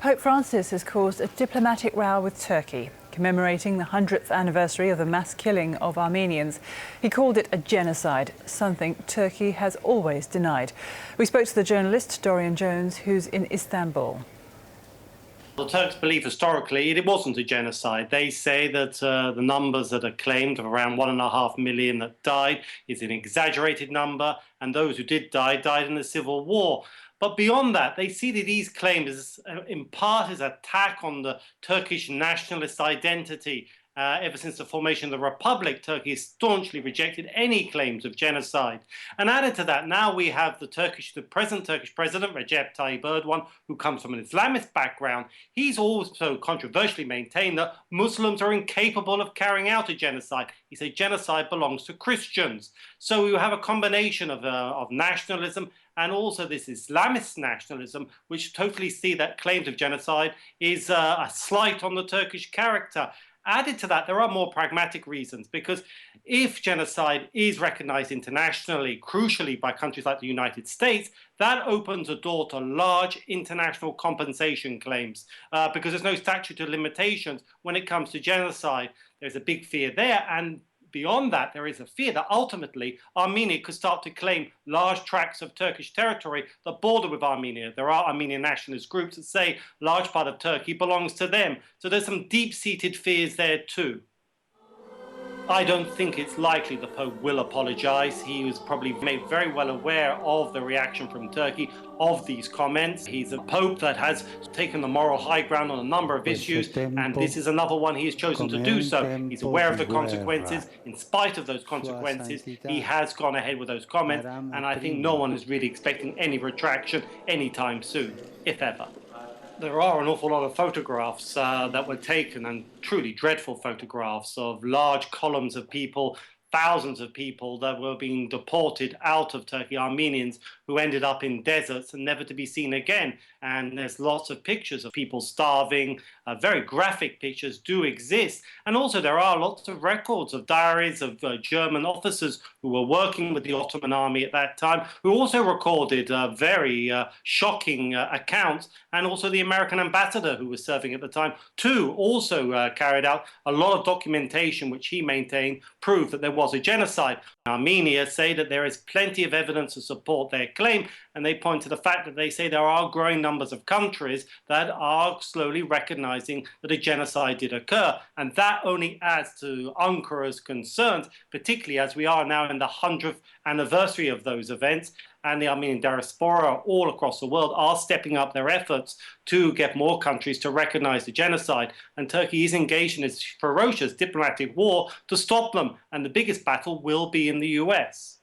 Pope Francis has caused a diplomatic row with Turkey, commemorating the 100th anniversary of the mass killing of Armenians. He called it a genocide, something Turkey has always denied. We spoke to the journalist Dorian Jones, who's in Istanbul. The Turks believe historically it wasn't a genocide. They say that the numbers that are claimed of around 1.5 million that died is an exaggerated number, and those who did die died in the civil war. But beyond that, they see that these claims in part as an attack on the Turkish nationalist identity. Ever since the formation of the Republic, Turkey has staunchly rejected any claims of genocide. And added to that, now we have the present Turkish president, Recep Tayyip Erdogan, who comes from an Islamist background. He's also controversially maintained that Muslims are incapable of carrying out a genocide. He said genocide belongs to Christians. So you have a combination of nationalism and also this Islamist nationalism, which totally see that claims of genocide is a slight on the Turkish character. Added to that, there are more pragmatic reasons, because if genocide is recognized internationally, crucially by countries like the United States, that opens a door to large international compensation claims, because there's no statute of limitations when it comes to genocide. There's a big fear there, and beyond that, there is a fear that ultimately Armenia could start to claim large tracts of Turkish territory that border with Armenia. There are Armenian nationalist groups that say a large part of Turkey belongs to them. So there's some deep-seated fears there too. I don't think it's likely the Pope will apologise. He was probably made very well aware of the reaction from Turkey of these comments. He's a Pope that has taken the moral high ground on a number of issues, and this is another one he has chosen to do so. He's aware of the consequences. In spite of those consequences, he has gone ahead with those comments, and I think no one is really expecting any retraction anytime soon, if ever. There are an awful lot of photographs that were taken, and truly dreadful photographs of large columns of people, thousands of people that were being deported out of Turkey, Armenians who ended up in deserts and never to be seen again. And there's lots of pictures of people starving. Very graphic pictures do exist. And also there are lots of records of diaries of German officers who were working with the Ottoman army at that time, who also recorded very shocking accounts. And also the American ambassador who was serving at the time too also carried out a lot of documentation which he maintained proved that there was a genocide. Armenia say that there is plenty of evidence to support their claim, and they point to the fact that they say there are growing numbers of countries that are slowly recognizing that a genocide did occur, and that only adds to Ankara's concerns, particularly as we are now in the 100th anniversary of those events, and the Armenian diaspora all across the world are stepping up their efforts to get more countries to recognize the genocide. And Turkey is engaged in this ferocious diplomatic war to stop them. And the biggest battle will be in the US.